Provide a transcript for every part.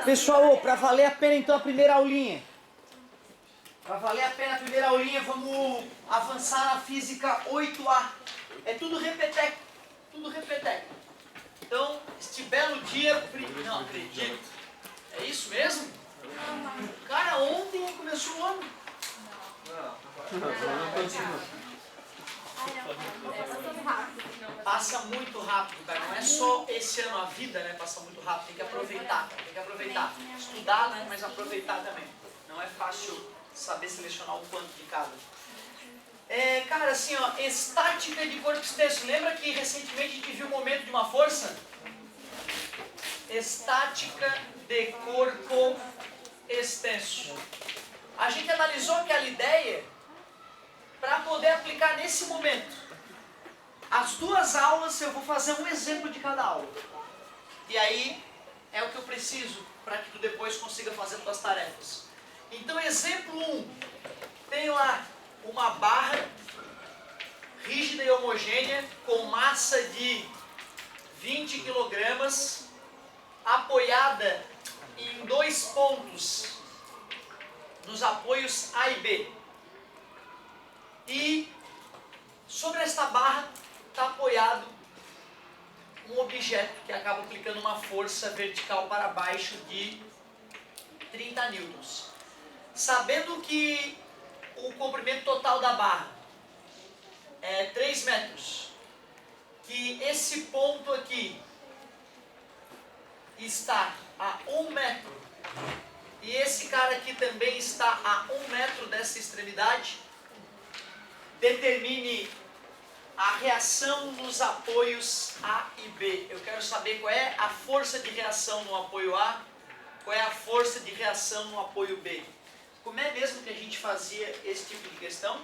Pessoal, para valer a pena então a primeira aulinha. Para valer a pena a primeira aulinha, vamos avançar na física 8A. É tudo repeteco, tudo repeteco. Então, este belo dia, não acredito. É isso mesmo? Cara, ontem começou o ano. Passa muito rápido, cara. Não é só esse ano a vida, né? Passa muito rápido. Tem que aproveitar, tem que aproveitar. Estudar, né? Mas aproveitar também. Não é fácil saber selecionar o quanto de cada. Cara, assim, ó, estática de corpo extenso. Lembra que recentemente a gente viu o momento de uma força? Estática de corpo extenso. A gente analisou aquela ideia para poder aplicar nesse momento. As duas aulas eu vou fazer um exemplo de cada aula. E aí é o que eu preciso para que tu depois consiga fazer as tuas tarefas. Então, exemplo 1. Tem lá uma barra rígida e homogênea com massa de 20 kg, apoiada em 2 pontos nos apoios A e B. E sobre esta barra está apoiado um objeto que acaba aplicando uma força vertical para baixo de 30 newtons. Sabendo que o comprimento total da barra é 3 metros, que esse ponto aqui está a 1 metro e esse cara aqui também está a 1 metro dessa extremidade, determine a reação nos apoios A e B. Eu quero saber qual é a força de reação no apoio A, qual é a força de reação no apoio B. Como é mesmo que a gente fazia esse tipo de questão?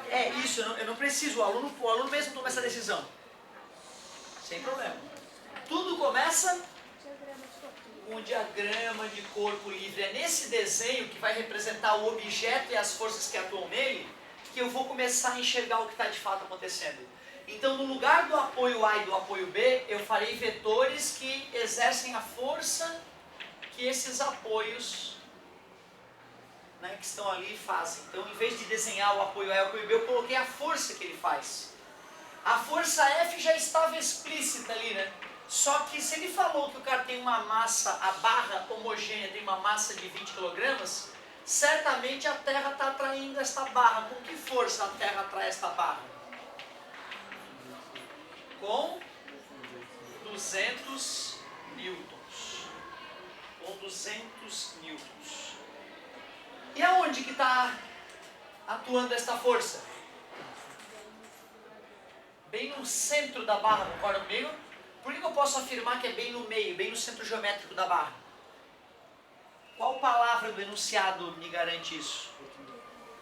É isso, eu não preciso, o aluno mesmo toma essa decisão. Sem problema. Tudo começa com um diagrama de corpo livre. É nesse desenho que vai representar o objeto e as forças que atuam nele que eu vou começar a enxergar o que está de fato acontecendo. Então, no lugar do apoio A e do apoio B, eu farei vetores que exercem a força que esses apoios, né, que estão ali fazem. Então, em vez de desenhar o apoio A e o apoio B, eu coloquei a força que ele faz. A força F já estava explícita ali, né? Só que se ele falou que o cara tem uma massa, a barra homogênea tem uma massa de 20 kg, certamente a Terra está atraindo esta barra. Com que força a Terra atrai esta barra? Com 200 newtons. Com 200 newtons. E aonde que está atuando esta força? Bem no centro da barra, concorda comigo? Por que eu posso afirmar que é bem no meio, bem no centro geométrico da barra? Qual palavra do enunciado me garante isso?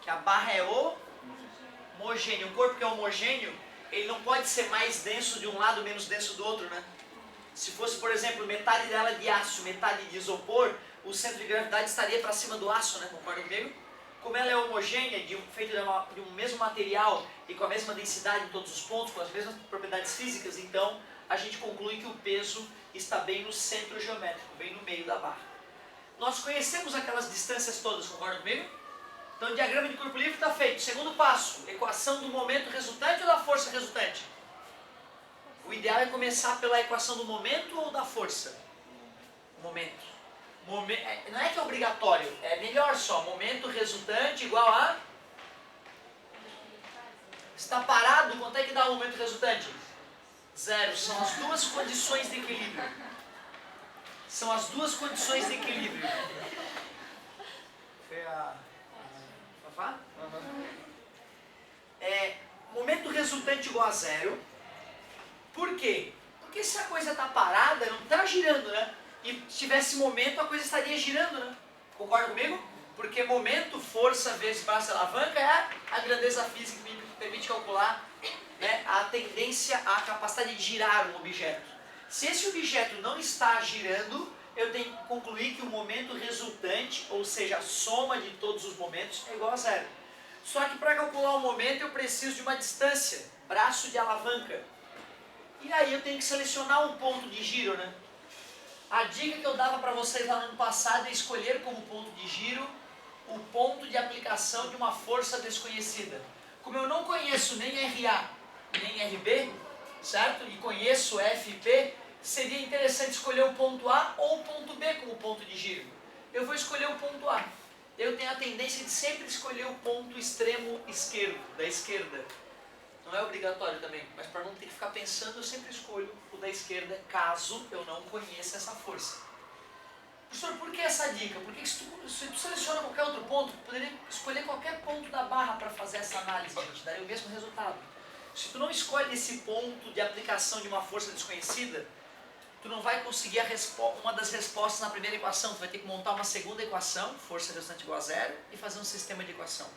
Que a barra é homogênea. Um corpo que é homogêneo, ele não pode ser mais denso de um lado, menos denso do outro, né? Se fosse, por exemplo, metade dela de aço, metade de isopor, o centro de gravidade estaria para cima do aço, né? Concorda comigo? Como ela é homogênea, feita de um mesmo material e com a mesma densidade em todos os pontos, com as mesmas propriedades físicas, então a gente conclui que o peso está bem no centro geométrico, bem no meio da barra. Nós conhecemos aquelas distâncias todas, concorda comigo? Então o diagrama de corpo livre está feito. Segundo passo, equação do momento resultante ou da força resultante? O ideal é começar pela equação do momento ou da força? Momento. Não é que é obrigatório, é melhor só. Momento resultante igual a... Está parado, quanto é que dá o momento resultante? 0. São as duas condições de equilíbrio. São as duas condições de equilíbrio. Foi a... Fafá? Momento resultante igual a 0. Por quê? Porque se a coisa está parada, não está girando, né? E se tivesse momento, a coisa estaria girando, né? Concorda comigo? Porque momento, força vezes braço e alavanca é a grandeza física que me permite calcular, né, a tendência, a capacidade de girar um objeto. Se esse objeto não está girando, eu tenho que concluir que o momento resultante, ou seja, a soma de todos os momentos, é igual a 0. Só que para calcular o momento eu preciso de uma distância, braço de alavanca. E aí eu tenho que selecionar um ponto de giro, né? A dica que eu dava para vocês lá no ano passado é escolher como ponto de giro o ponto de aplicação de uma força desconhecida. Como eu não conheço nem RA nem RB, certo? E conheço FP, seria interessante escolher o ponto A ou o ponto B como ponto de giro. Eu vou escolher o ponto A. Eu tenho a tendência de sempre escolher o ponto extremo esquerdo, da esquerda. Não é obrigatório também, mas para não ter que ficar pensando, eu sempre escolho o da esquerda, caso eu não conheça essa força. Professor, por que essa dica? Porque se tu seleciona qualquer outro ponto, tu poderia escolher qualquer ponto da barra para fazer essa análise, gente, daria o mesmo resultado. Se tu não escolhe esse ponto de aplicação de uma força desconhecida, tu não vai conseguir uma das respostas na primeira equação, tu vai ter que montar uma segunda equação, força resultante igual a zero, e fazer um sistema de equação.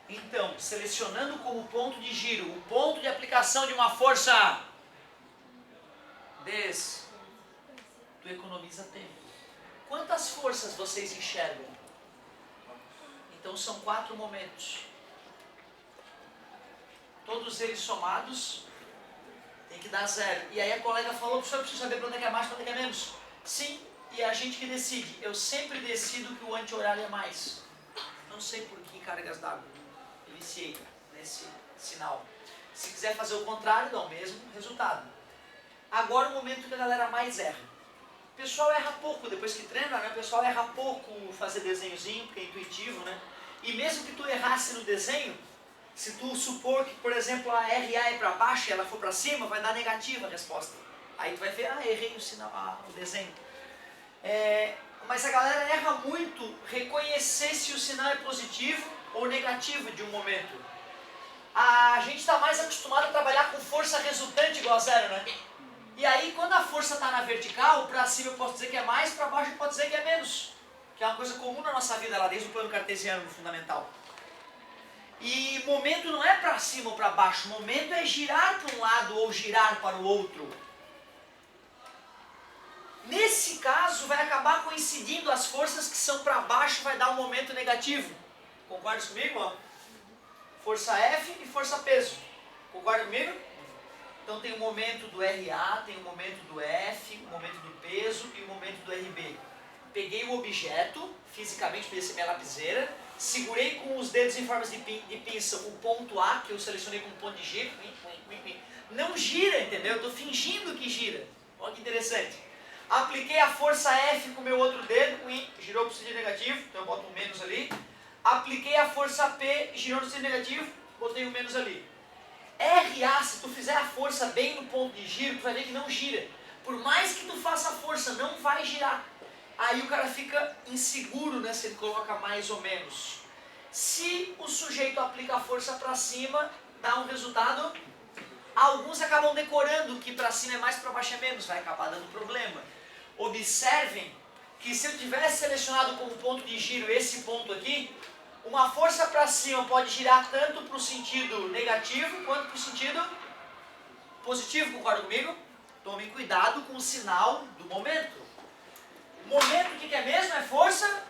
Então, selecionando como ponto de giro o ponto de aplicação de uma força tu economiza tempo. Quantas forças vocês enxergam? Então são 4 momentos. Todos eles somados tem que dar zero. E aí a colega falou, professor, eu preciso saber para onde é que é mais, para onde é que é menos. Sim, e é a gente que decide. Eu sempre decido que o anti-horário é mais. Não sei por que cargas d'água. Eu viciei nesse sinal. Se quiser fazer o contrário, dá o mesmo resultado. Agora o momento que a galera mais erra. O pessoal erra pouco, depois que treina, né? O pessoal erra pouco fazer desenhozinho, porque é intuitivo, né? E mesmo que tu errasse no desenho, se tu supor que, por exemplo, a RA é para baixo e ela for para cima, vai dar negativa a resposta. Aí tu vai ver, errei o sinal, o desenho. Mas a galera erra muito reconhecer se o sinal é positivo ou negativo de um momento. A gente está mais acostumado a trabalhar com força resultante igual a zero, né? E aí, quando a força está na vertical, para cima eu posso dizer que é mais, para baixo eu posso dizer que é menos. Que é uma coisa comum na nossa vida, lá desde o plano cartesiano, no fundamental. E momento não é para cima ou para baixo, momento é girar para um lado ou girar para o outro. Nesse caso, vai acabar coincidindo as forças que são para baixo, vai dar um momento negativo. Concorda comigo? Ó? Força F e força peso. Concorda comigo? Então tem o momento do RA, tem o momento do F, o momento do peso e o momento do RB. Peguei o objeto, fisicamente, podia ser minha lapiseira, segurei com os dedos em forma de pinça o ponto A, que eu selecionei como ponto de giro. Não gira, entendeu? Eu estou fingindo que gira. Olha que interessante. Apliquei a força F com o meu outro dedo, girou para o sentido negativo, então eu boto um menos ali. Apliquei a força P, girou no sentido negativo, botei um menos ali. RA, se tu fizer a força bem no ponto de giro, tu vai ver que não gira. Por mais que tu faça a força, não vai girar. Aí o cara fica inseguro, né, se ele coloca mais ou menos. Se o sujeito aplica a força para cima, dá um resultado. Alguns acabam decorando que para cima é mais, para baixo é menos, vai acabar dando problema. Observem que se eu tivesse selecionado como ponto de giro esse ponto aqui, uma força para cima pode girar tanto para o sentido negativo quanto para o sentido positivo, concorda comigo? Tomem cuidado com o sinal do momento. Momento, o que é mesmo? É força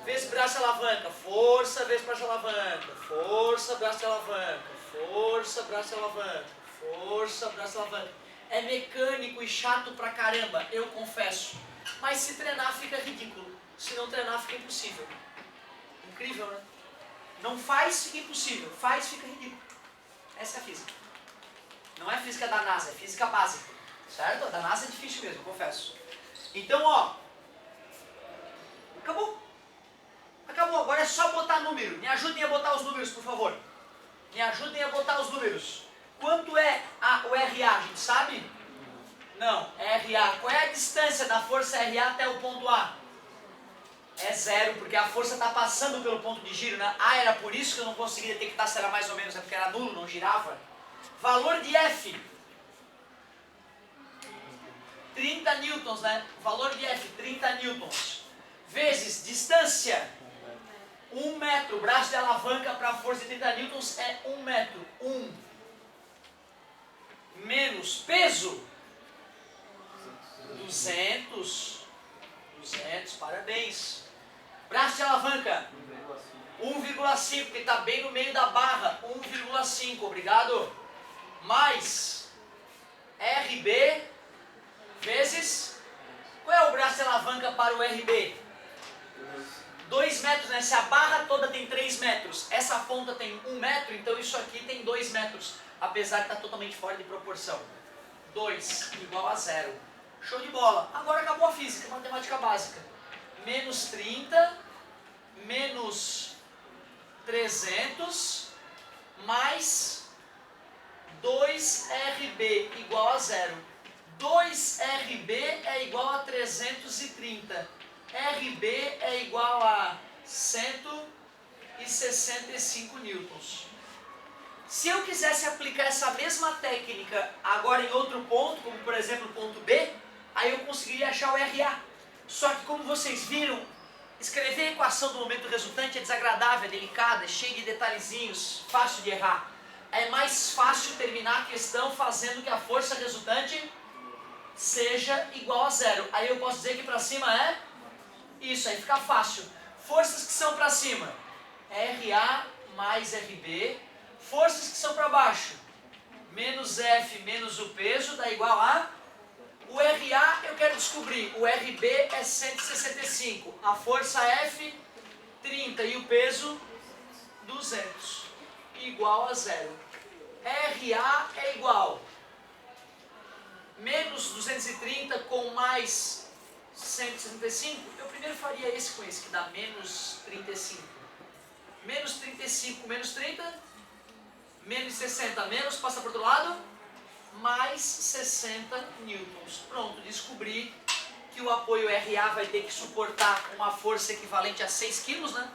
vezes braço e alavanca. Força vezes braço e alavanca. Força, braço e alavanca. Força, braço e alavanca. Força, braço e alavanca. É mecânico e chato pra caramba, eu confesso. Mas se treinar fica ridículo. Se não treinar fica impossível. Incrível, né? Não faz, fica impossível. Faz, fica ridículo. Essa é a física. Não é física da NASA, é física básica. Certo? A da NASA é difícil mesmo, eu confesso. Então, ó. Acabou. Acabou. Agora é só botar número. Me ajudem a botar os números, por favor. Me ajudem a botar os números. Quanto é o RA, a gente sabe? Não, é RA. Qual é a distância da força RA até o ponto A? É zero, porque a força está passando pelo ponto de giro, né? Era por isso que eu não conseguia detectar se era mais ou menos, é porque era nulo, não girava. Valor de F. 30 newtons, né? Valor de F, 30 newtons. Vezes distância, 1 metro. Braço de alavanca para a força de 30 newtons é 1 metro. 1. Menos peso, 200, parabéns. Braço de alavanca, 1,5, porque está bem no meio da barra, 1,5, obrigado. Mais para o RB? 2 metros, né? Se a barra toda tem 3 metros, essa ponta tem 1 metro, então isso aqui tem 2 metros, apesar de estar totalmente fora de proporção. 2 igual a 0. Show de bola. Agora acabou a física, matemática básica. Menos 30, menos 300, mais 2RB igual a 0. 2RB é igual a 330. RB é igual a 165 newtons. Se eu quisesse aplicar essa mesma técnica agora em outro ponto, como por exemplo o ponto B, aí eu conseguiria achar o RA. Só que como vocês viram, escrever a equação do momento resultante é desagradável, é delicada, é cheio de detalhezinhos, fácil de errar. É mais fácil terminar a questão fazendo que a força resultante seja igual a 0. Aí eu posso dizer que para cima é isso, aí fica fácil. Forças que são para cima, RA mais RB. Forças que são para baixo, menos F menos o peso dá igual a... O RA eu quero descobrir, o RB é 165, a força F 30 e o peso 200, igual a 0. RA é igual menos 230 com mais 165, eu primeiro faria esse com esse, que dá menos 35. Menos 35 menos 30, menos 60 menos, passa para o outro lado, mais 60 newtons. Pronto, descobri que o apoio RA vai ter que suportar uma força equivalente a 6 kg, né?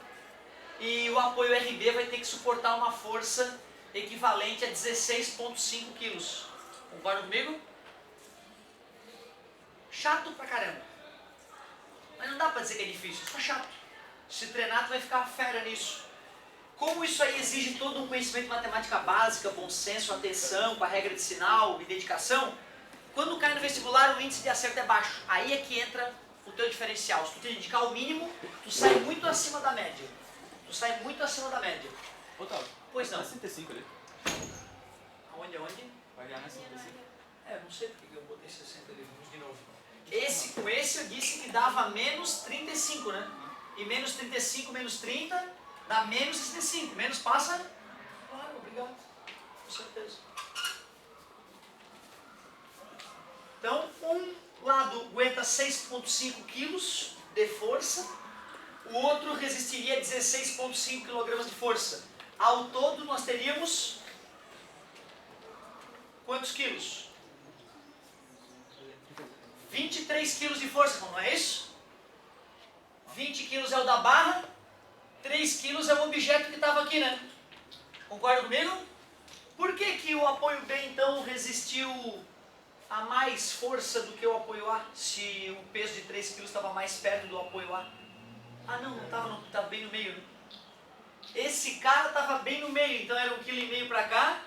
E o apoio RB vai ter que suportar uma força equivalente a 16,5 kg. Concorda comigo? Chato pra caramba. Mas não dá pra dizer que é difícil, é só chato. Se treinar, tu vai ficar fera nisso. Como isso aí exige todo um conhecimento de matemática básica, bom senso, atenção, com a regra de sinal e dedicação, quando cai no vestibular o índice de acerto é baixo. Aí é que entra o teu diferencial. Se tu te dedicar ao mínimo, tu sai muito acima da média. Tu sai muito acima da média. Otávio, Pois não. 65 ali. Aonde? Vai ganhar na 65. Não sei porque eu botei 60 ali. Vamos de novo. Com esse eu disse que dava menos 35, né? E menos 35 menos 30... dá menos 65, menos passa? Claro, obrigado, com certeza. Então, um lado aguenta 6,5 kg de força, o outro resistiria 16,5 kg de força. Ao todo nós teríamos quantos quilos? 23 quilos de força, não é isso? 20 quilos é o da barra, 3 quilos é o objeto que estava aqui, né? Concorda comigo? Por que o apoio B, então, resistiu a mais força do que o apoio A, se o peso de 3 quilos estava mais perto do apoio A? Ah, não estava bem no meio, né? Esse cara estava bem no meio, então era 1,5 kg para cá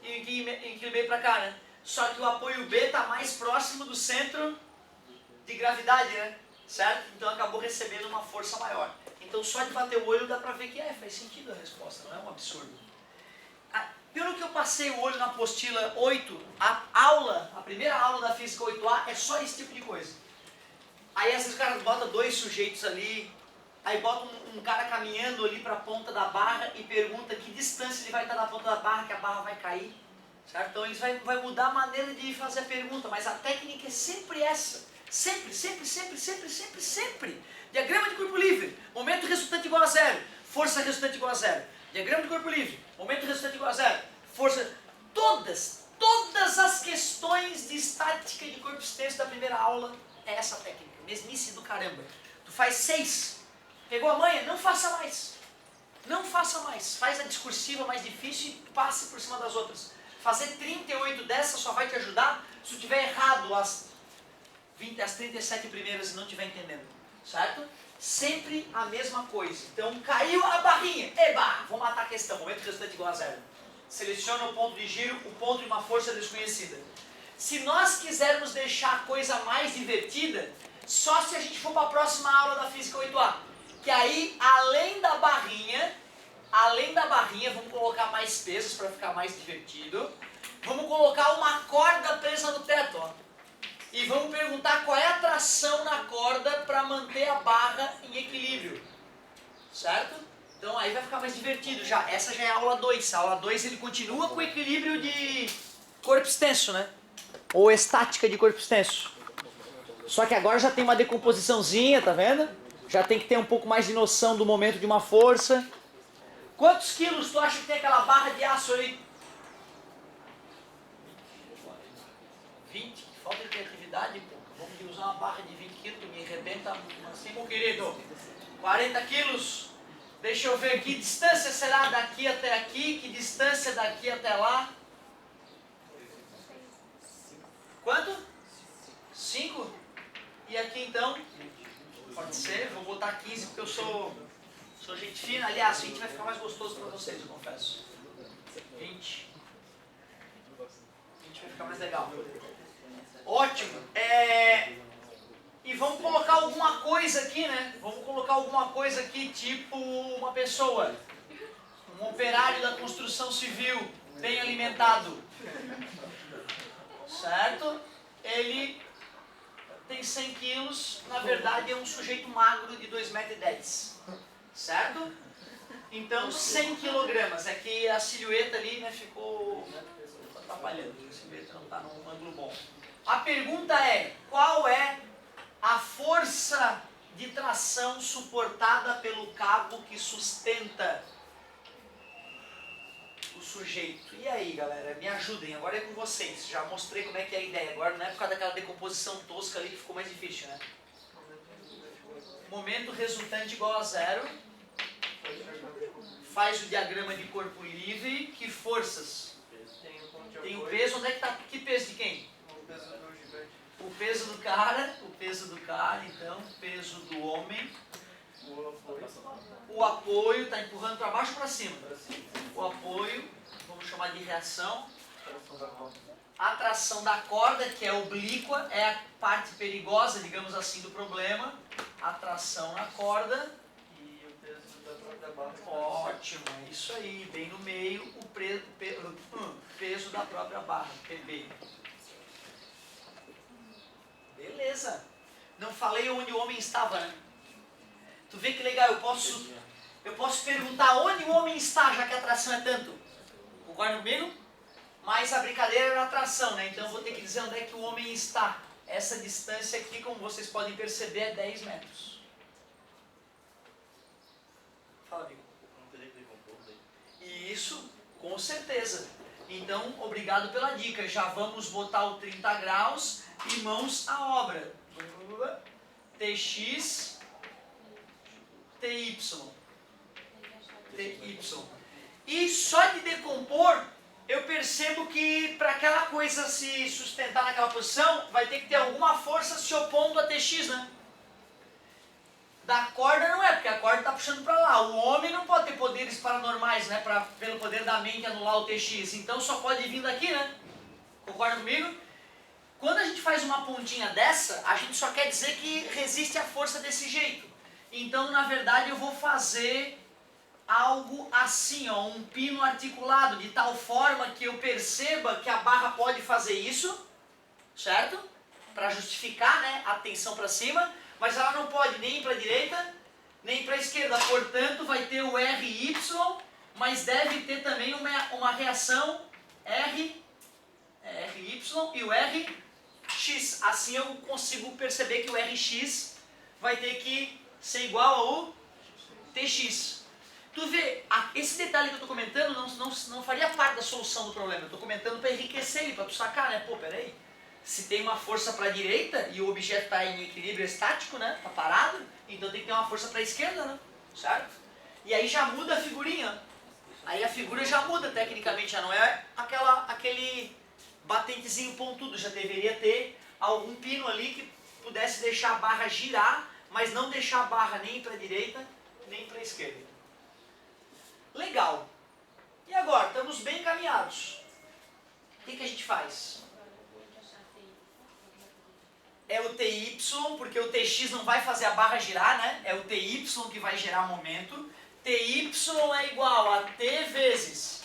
e 1,5 kg para cá, né? Só que o apoio B está mais próximo do centro de gravidade, né? Certo? Então acabou recebendo uma força maior. Então só de bater o olho dá pra ver que faz sentido a resposta, não é um absurdo. Pelo que eu passei o olho na apostila 8, a primeira aula da física 8A é só esse tipo de coisa. Aí às vezes o cara bota 2 sujeitos ali, aí bota um cara caminhando ali pra ponta da barra e pergunta que distância ele vai estar da ponta da barra, que a barra vai cair. Certo? Então eles vai mudar a maneira de fazer a pergunta, mas a técnica é sempre essa. Sempre, sempre, sempre, sempre, sempre, sempre. Diagrama de corpo livre, momento resultante igual a 0, força resultante igual a 0. Diagrama de corpo livre, momento resultante igual a 0, força... Todas as questões de estática de corpo extenso da primeira aula é essa técnica. Mesmice do caramba. Tu faz 6, pegou a manha? Não faça mais. Não faça mais. Faz a discursiva mais difícil e passe por cima das outras. Fazer 38 dessas só vai te ajudar se tu tiver errado as 37 primeiras e não estiver entendendo. Certo? Sempre a mesma coisa. Então, caiu a barrinha. Eba! Vou matar a questão. Momento resultante igual a 0. Seleciona o ponto de giro, o ponto de uma força desconhecida. Se nós quisermos deixar a coisa mais divertida, só se a gente for para a próxima aula da Física 8A. Que aí, além da barrinha, vamos colocar mais pesos para ficar mais divertido. Vamos colocar uma corda presa no teto, ó. E vamos perguntar qual é a tração na corda para manter a barra em equilíbrio. Certo? Então aí vai ficar mais divertido já. Essa já é a aula 2. A aula 2 ele continua com o equilíbrio de corpo extenso, né? Ou estática de corpo extenso. Só que agora já tem uma decomposiçãozinha, tá vendo? Já tem que ter um pouco mais de noção do momento de uma força. Quantos quilos tu acha que tem aquela barra de aço aí? 20? Que falta de criatividade, pô. Vamos de usar uma barra de 20 quilos, me arrebenta assim, meu querido. 40 quilos. Deixa eu ver que distância será daqui até aqui, que distância daqui até lá. Quanto? 5? E aqui então? Pode ser, vou botar 15 porque eu sou gente fina. Aliás, 20 vai ficar mais gostoso para vocês, eu confesso. 20 vai ficar mais legal. Ótimo. E vamos colocar alguma coisa aqui, né? Vamos colocar alguma coisa aqui, tipo uma pessoa. Um operário da construção civil, bem alimentado. Certo? Ele tem 100 quilos, na verdade é um sujeito magro de 2,10 metros. Certo? Então 100 quilogramas. É que a silhueta ali, né, ficou atrapalhando. A silhueta não está num ângulo bom. A pergunta é, qual é a força de tração suportada pelo cabo que sustenta o sujeito? E aí, galera, me ajudem, agora é com vocês. Já mostrei como é que é a ideia, agora não é por causa daquela decomposição tosca ali que ficou mais difícil, né? Momento resultante igual a 0. Faz o diagrama de corpo livre. Que forças? Tem o peso, onde é que está? Que peso de quem? O peso do cara, então, o peso do homem. O apoio, está empurrando para baixo ou para cima? O apoio, vamos chamar de reação. A tração da corda, que é oblíqua, é a parte perigosa, digamos assim, do problema. A tração na corda. E o peso da própria barra. Ótimo, isso aí, bem no meio, o peso da própria barra, PB. Beleza. Não falei onde o homem estava, né? Tu vê que legal, eu posso perguntar onde o homem está, já que a atração é tanto. Concorda comigo? Mas a brincadeira era a atração, né? Então eu vou ter que dizer onde é que o homem está. Essa distância aqui, como vocês podem perceber, é 10 metros. Fala, amigo. Não teria que decompor daí. Isso, com certeza. Então, obrigado pela dica. Já vamos botar o 30 graus e mãos à obra. TX, TY. TY. E só de decompor, eu percebo que para aquela coisa se sustentar naquela posição, vai ter que ter alguma força se opondo a TX, né? Da corda não é, porque a corda está puxando para lá. O homem não pode ter poderes paranormais, né? Pelo poder da mente anular o TX. Então só pode vir daqui, né? Concorda comigo? Quando a gente faz uma pontinha dessa, a gente só quer dizer que resiste à força desse jeito. Então, na verdade, eu vou fazer algo assim, ó, um pino articulado, de tal forma que eu perceba que a barra pode fazer isso, certo? Para justificar, né, a tensão para cima, mas ela não pode nem ir para a direita, nem para a esquerda. Portanto, vai ter o RY, mas deve ter também uma reação RY e o RX. Assim eu consigo perceber que o RX vai ter que ser igual ao TX. Tu vê, esse detalhe que eu estou comentando não faria parte da solução do problema. Eu estou comentando para enriquecer ele, para tu sacar, né? Pô, peraí. Se tem uma força para a direita e o objeto está em equilíbrio estático, né? Está parado, então tem que ter uma força para a esquerda, né? Certo? E aí já muda a figurinha. Aí a figura já muda tecnicamente, já não é aquele batentezinho pontudo. Já deveria ter algum pino ali que pudesse deixar a barra girar, mas não deixar a barra nem para a direita, nem para a esquerda. Legal. E agora? Estamos bem encaminhados. O que a gente faz? É o TY, porque o TX não vai fazer a barra girar, né? É o TY que vai gerar momento. TY é igual a T vezes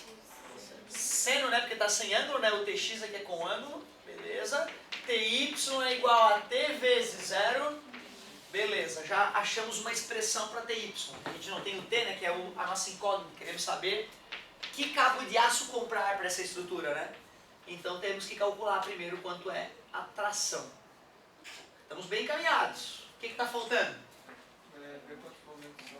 seno, né? Porque está sem ângulo, né? O TX aqui é com ângulo, beleza? TY é igual a T vezes 0. Beleza, já achamos uma expressão para TY. A gente não tem o T, né, que é a nossa incógnita. Queremos saber que cabo de aço comprar para essa estrutura, né? Então temos que calcular primeiro quanto é a tração. Estamos bem encaminhados. O que está faltando? Ver quantos momentos são.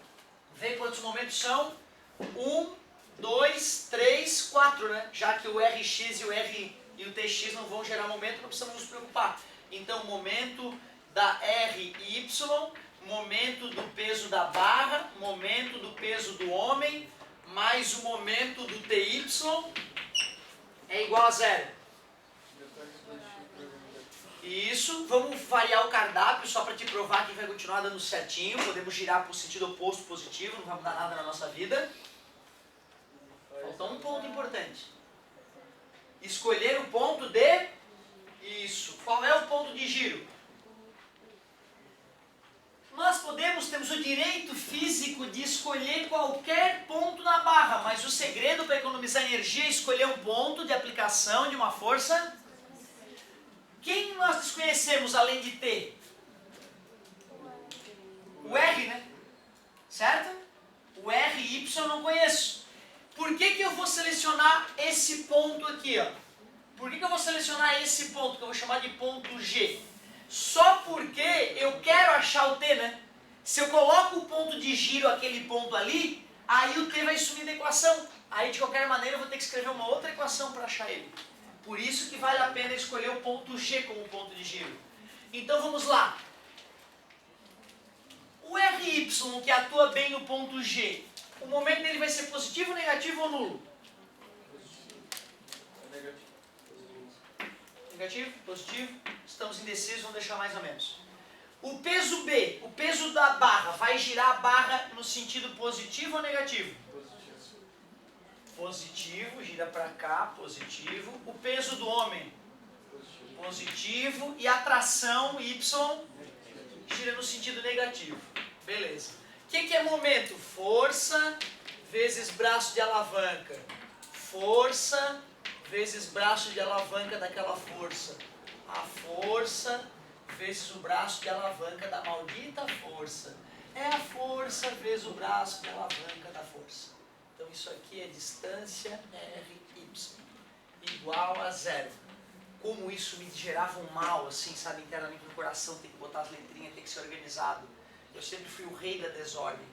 Ver quantos momentos são. 1, 2, 3, 4, né? Já que o Rx e o Tx não vão gerar momento, não precisamos nos preocupar. Então, momento da RY, momento do peso da barra, momento do peso do homem, mais o momento do TY é igual a 0. Isso, vamos variar o cardápio só para te provar que vai continuar dando certinho. Podemos girar para o sentido oposto positivo, não vai mudar nada na nossa vida. Faltou um ponto importante. Escolher o ponto de... Isso. Qual é o ponto de giro? Nós temos o direito físico de escolher qualquer ponto na barra, mas o segredo para economizar energia é escolher um ponto de aplicação de uma força. Quem nós desconhecemos além de T? O R, né? Certo? O R e Y eu não conheço. Por que eu vou selecionar esse ponto aqui, ó? Por que eu vou selecionar esse ponto, que eu vou chamar de ponto G? Só porque eu quero achar o T, né? Se eu coloco o ponto de giro, aquele ponto ali, aí o T vai sumir da equação. Aí, de qualquer maneira, eu vou ter que escrever uma outra equação para achar ele. Por isso que vale a pena escolher o ponto G como ponto de giro. Então, vamos lá. O RY, que atua bem no ponto G, o momento dele vai ser positivo, negativo ou nulo? Negativo, positivo, estamos indecisos, vamos deixar mais ou menos. O peso B, o peso da barra, vai girar a barra no sentido positivo ou negativo? Positivo, gira para cá, positivo. O peso do homem? Positivo. E a tração Y gira no sentido negativo. Beleza. O que é momento? Força vezes braço de alavanca. Força vezes braço de alavanca daquela força. A força vezes o braço de alavanca da maldita força. É a força vezes o braço de alavanca da força. Então isso aqui é distância RY igual a 0. Como isso me gerava um mal, assim, sabe, internamente no coração, tem que botar as letrinhas, tem que ser organizado. Eu sempre fui o rei da desordem.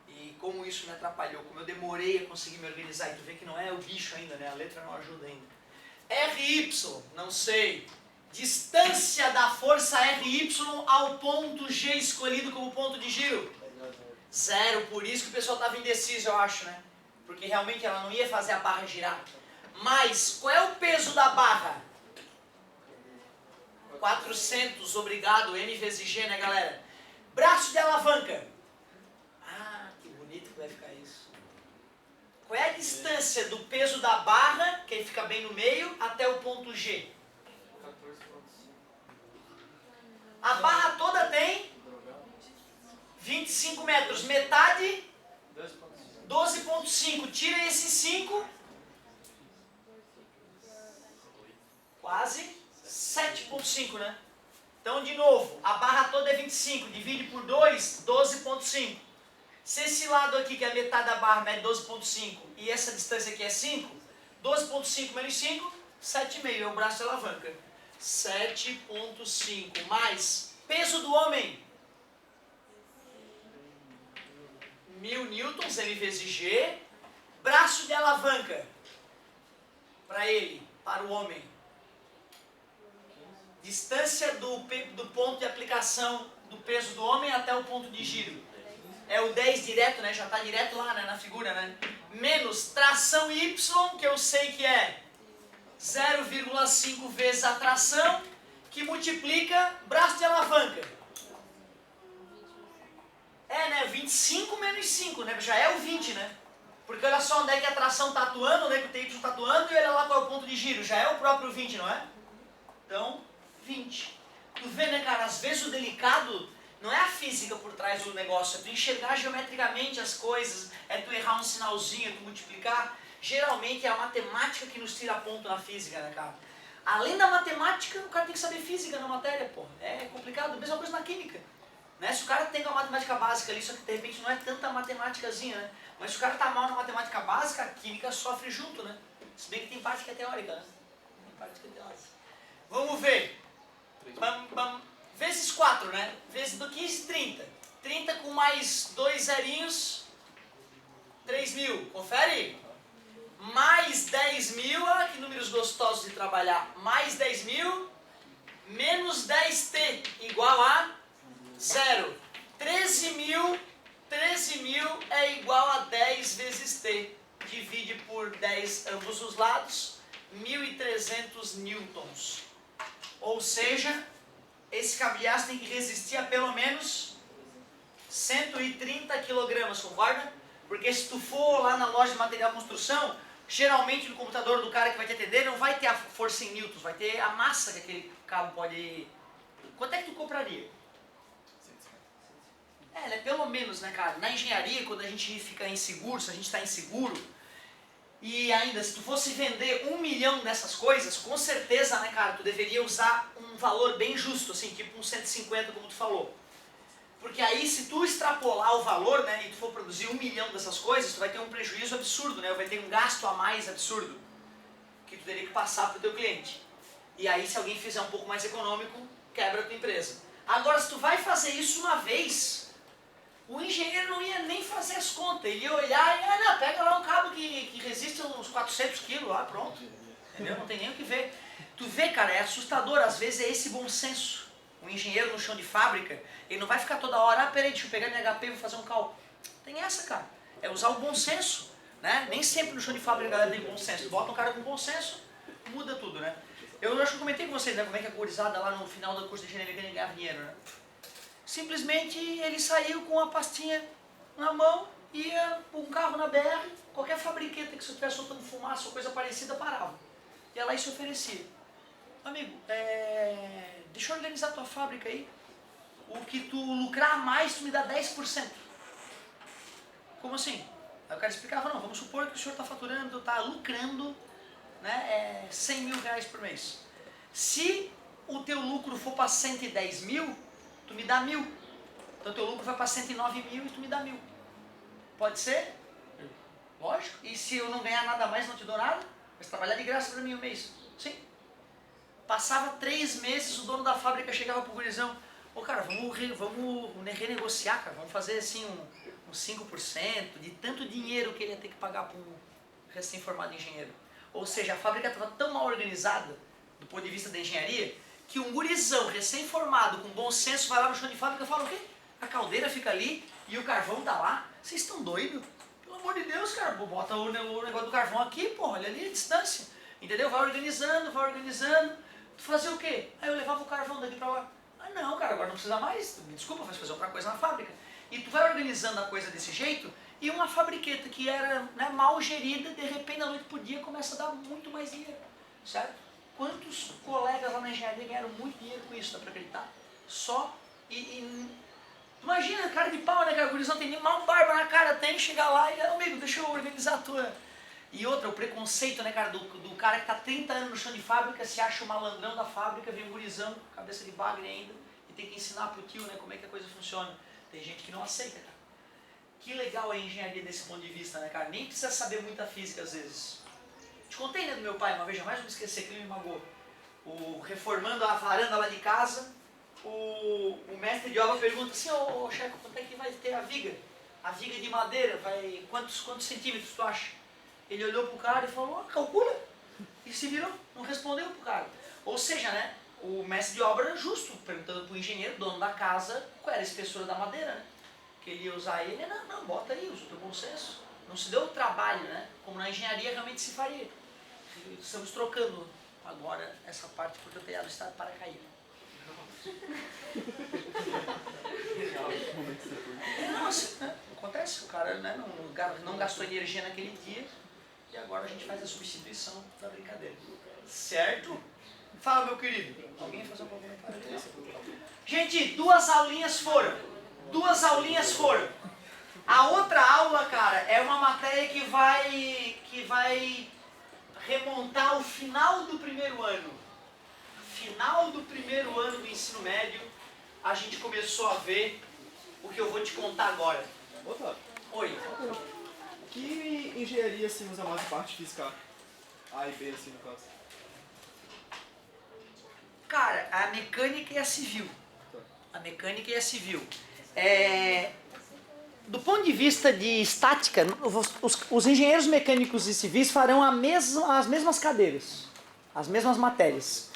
E como isso me atrapalhou, como eu demorei a conseguir me organizar. E tu vê que não é o bicho ainda, né? A letra não ajuda ainda. RY, não sei. Distância da força RY ao ponto G escolhido como ponto de giro. 0, por isso que o pessoal estava indeciso, eu acho, né? Porque realmente ela não ia fazer a barra girar. Mas, qual é o peso da barra? 400, obrigado, M vezes G, né, galera? Braço de alavanca. Ah, que bonito que vai ficar isso. Qual é a distância do peso da barra, que ele fica bem no meio, até o ponto G? 14,5. A barra toda tem 25 metros. Metade, 12,5. Tira esse 5. Quase 7,5, né? Então, de novo, a barra toda é 25. Divide por 2, 12,5. Se esse lado aqui, que é a metade da barra, mede 12,5 e essa distância aqui é 5, 12,5 menos 5, 7,5 é o braço de alavanca. 7,5 mais peso do homem. 1000 newtons, M vezes G. Braço de alavanca. Para ele, para o homem. Distância do ponto de aplicação do peso do homem até o ponto de giro. É o 10 direto, né? Já está direto lá, né? Na figura, né? Menos tração Y, que eu sei que é 0,5 vezes a tração, que multiplica braço de alavanca. É, né? 25 menos 5, né? Já é o 20, né? Porque olha só onde é que a tração está atuando, onde é que o TY está atuando, e olha lá qual é o ponto de giro. Já é o próprio 20, não é? Então, 20. Tu vê, né, cara? Às vezes o delicado não é a física por trás do negócio, é tu enxergar geometricamente as coisas, é tu errar um sinalzinho, é tu multiplicar. Geralmente é a matemática que nos tira ponto na física, né, cara? Além da matemática, o cara tem que saber física na matéria, pô. É complicado, mesma coisa na química. Né? Se o cara tem uma matemática básica ali, só que de repente não é tanta matemáticazinha, né? Mas se o cara tá mal na matemática básica, a química sofre junto, né? Se bem que tem parte que é teórica, né? Tem parte que é teórica. Vamos ver. Vezes 4, né? Vezes do 15, 30. 30 com mais 2 zerinhos, 3.000. Confere? Mais 10.000, olha que números gostosos de trabalhar. Mais 10.000, menos 10t, igual a 0. 13.000 é igual a 10 vezes t. Divide por 10 ambos os lados, 1.300 newtons. Ou seja, esse cabo de aço tem que resistir a pelo menos 130 quilogramas, concorda? Porque se tu for lá na loja de material de construção, geralmente no computador do cara que vai te atender não vai ter a força em newtons, vai ter a massa que aquele cabo pode... Quanto é que tu compraria? É pelo menos, né, cara? Na engenharia, quando a gente fica inseguro, se a gente está inseguro, e ainda, se tu fosse vender 1 milhão dessas coisas, com certeza, né, cara, tu deveria usar um valor bem justo, assim, tipo uns 150, como tu falou. Porque aí, se tu extrapolar o valor, né, e tu for produzir 1 milhão dessas coisas, tu vai ter um prejuízo absurdo, né, vai ter um gasto a mais absurdo, que tu teria que passar para o teu cliente. E aí, se alguém fizer um pouco mais econômico, quebra a tua empresa. Agora, se tu vai fazer isso uma vez, o engenheiro não ia nem fazer as contas, ele ia olhar e, não, pega lá um cabo que resiste uns 400 quilos, lá, pronto. Entendeu? Não tem nem o que ver. Tu vê, cara, é assustador, às vezes é esse bom senso. O engenheiro no chão de fábrica, ele não vai ficar toda hora, peraí, deixa eu pegar minha HP e vou fazer um cálculo. Tem essa, cara. É usar o bom senso, né? Nem sempre no chão de fábrica a galera tem bom senso. Tu bota um cara com bom senso, muda tudo, né? Eu acho que eu comentei com vocês, né, como é que a gurizada lá no final do curso de engenharia mecânica ganha dinheiro, né? Simplesmente ele saiu com a pastinha na mão, ia um carro na BR, qualquer fabriqueta que você estivesse soltando fumaça ou coisa parecida parava. Ia lá e se oferecia. Amigo, deixa eu organizar a tua fábrica aí. O que tu lucrar mais, tu me dá 10%. Como assim? Aí o cara explicava, não, vamos supor que o senhor está faturando, está lucrando, né, 100 mil reais por mês. Se o teu lucro for para 110 mil, tu me dá 1.000. Então teu lucro vai para 109 mil e tu me dá 1.000. Pode ser? Lógico. E se eu não ganhar nada mais, não te dou nada? Mas trabalhar de graça para mim um mês. Sim. Passava 3 meses, o dono da fábrica chegava pro gurizão. Ô cara, vamos renegociar, cara. Vamos fazer assim uns 5% de tanto dinheiro que ele ia ter que pagar para um recém-formado engenheiro. Ou seja, a fábrica estava tão mal organizada, do ponto de vista da engenharia, que um gurizão recém-formado, com bom senso, vai lá no chão de fábrica e fala, o quê? A caldeira fica ali e o carvão tá lá? Vocês estão doidos? Pelo amor de Deus, cara, bota o negócio do carvão aqui, porra, olha ali a distância. Entendeu? Vai organizando. Tu fazia o quê? Aí eu levava o carvão daqui pra lá. Ah não, cara, agora não precisa mais, me desculpa, vai fazer outra coisa na fábrica. E tu vai organizando a coisa desse jeito, e uma fabriqueta que era, né, mal gerida, de repente da noite pro dia começa a dar muito mais dinheiro, certo? Quantos colegas lá na engenharia ganharam muito dinheiro com isso, dá pra acreditar? Só imagina, cara de pau, né, cara? O gurizão tem nem mal barba na cara, tem, chegar lá e, amigo, deixa eu organizar a tua... E outra, o preconceito, né, cara, do cara que tá 30 anos no chão de fábrica, se acha o malandrão da fábrica, vem um gurizão, cabeça de bagre ainda, e tem que ensinar pro tio, né, como é que a coisa funciona. Tem gente que não aceita, cara. Que legal a engenharia desse ponto de vista, né, cara? Nem precisa saber muita física às vezes. Te contei, né, do meu pai, uma vez, jamais vou esquecer, que ele me magoou. Reformando a varanda lá de casa, o mestre de obra pergunta assim, ô chefe, quanto é que vai ter a viga? A viga de madeira, quantos centímetros tu acha? Ele olhou pro cara e falou, calcula. E se virou, não respondeu pro cara. Ou seja, né, o mestre de obra era justo, perguntando pro engenheiro, dono da casa, qual era a espessura da madeira, né? Que ele ia usar ele, não, bota aí, usa o teu bom senso. Não se deu o trabalho, né? Como na engenharia realmente se faria. Estamos trocando agora essa parte porque o telhado está para cair. Não, assim, né? Acontece, o cara, né, não gastou energia naquele dia e agora a gente faz a substituição da brincadeira. Certo? Fala, meu querido. Alguém fazer um comentário aqui? Gente, 2 aulinhas foram. A outra aula, cara, é uma matéria que vai remontar o final do primeiro ano. primeiro ano do ensino médio, a gente começou a ver o que eu vou te contar agora. Otávio, Oi. que engenharia se usa mais a parte física A e B, assim, no caso? Cara, a mecânica e a civil. Tá. A mecânica e a civil. Do ponto de vista de estática, os engenheiros mecânicos e civis farão as mesmas cadeiras, as mesmas matérias.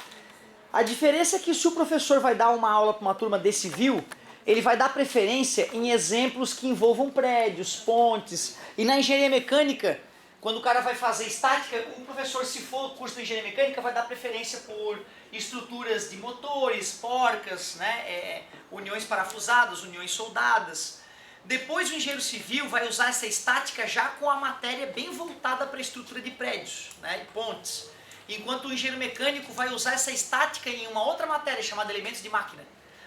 A diferença é que se o professor vai dar uma aula para uma turma de civil, ele vai dar preferência em exemplos que envolvam prédios, pontes. E na engenharia mecânica, quando o cara vai fazer estática, o professor, se for o curso de engenharia mecânica, vai dar preferência por estruturas de motores, porcas, né, uniões parafusadas, uniões soldadas. Depois o engenheiro civil vai usar essa estática já com a matéria bem voltada para a estrutura de prédios, né, de pontes. Enquanto o engenheiro mecânico vai usar essa estática em uma outra matéria chamada elementos de máquina.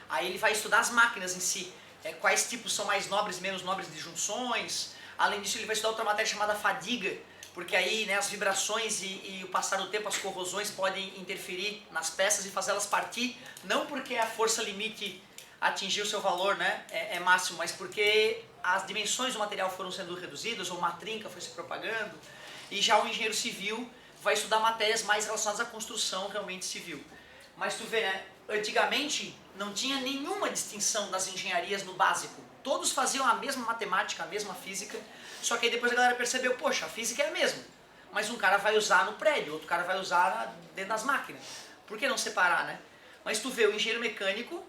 Aí ele vai estudar as máquinas em si, quais tipos são mais nobres e menos nobres de junções. Além disso, ele vai estudar outra matéria chamada fadiga, porque aí, né, as vibrações e o passar do tempo, as corrosões podem interferir nas peças e fazê-las partir, não porque a força limite atingir o seu valor, né, é máximo, mas porque as dimensões do material foram sendo reduzidas ou uma trinca foi se propagando. E já o engenheiro civil vai estudar matérias mais relacionadas à construção realmente civil. Mas tu vê, né, antigamente não tinha nenhuma distinção das engenharias no básico. Todos faziam a mesma matemática, a mesma física, só que aí depois a galera percebeu, poxa, a física é a mesma, mas um cara vai usar no prédio, outro cara vai usar dentro das máquinas. Por que não separar, né? Mas tu vê, o engenheiro mecânico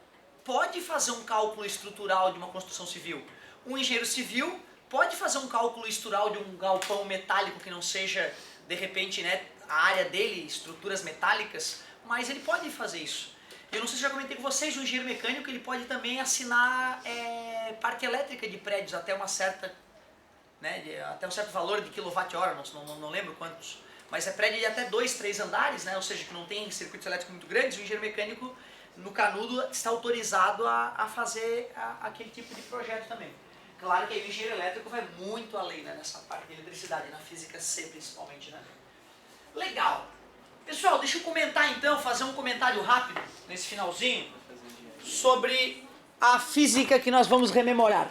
pode fazer um cálculo estrutural de uma construção civil. Um engenheiro civil pode fazer um cálculo estrutural de um galpão metálico que não seja, de repente, né, a área dele, estruturas metálicas, mas ele pode fazer isso. Eu não sei se já comentei com vocês, o engenheiro mecânico ele pode também assinar parte elétrica de prédios até uma certa, né, até um certo valor de quilowatt-hora, não lembro quantos, mas é prédio de até 2, 3 andares, né, ou seja, que não tem circuitos elétricos muito grandes, o engenheiro mecânico no canudo está autorizado a fazer aquele tipo de projeto também. Claro que aí o engenheiro elétrico vai muito além, né, nessa parte de eletricidade, na física C principalmente, né. Legal! Pessoal, deixa eu comentar então, fazer um comentário rápido nesse finalzinho sobre a física que nós vamos rememorar.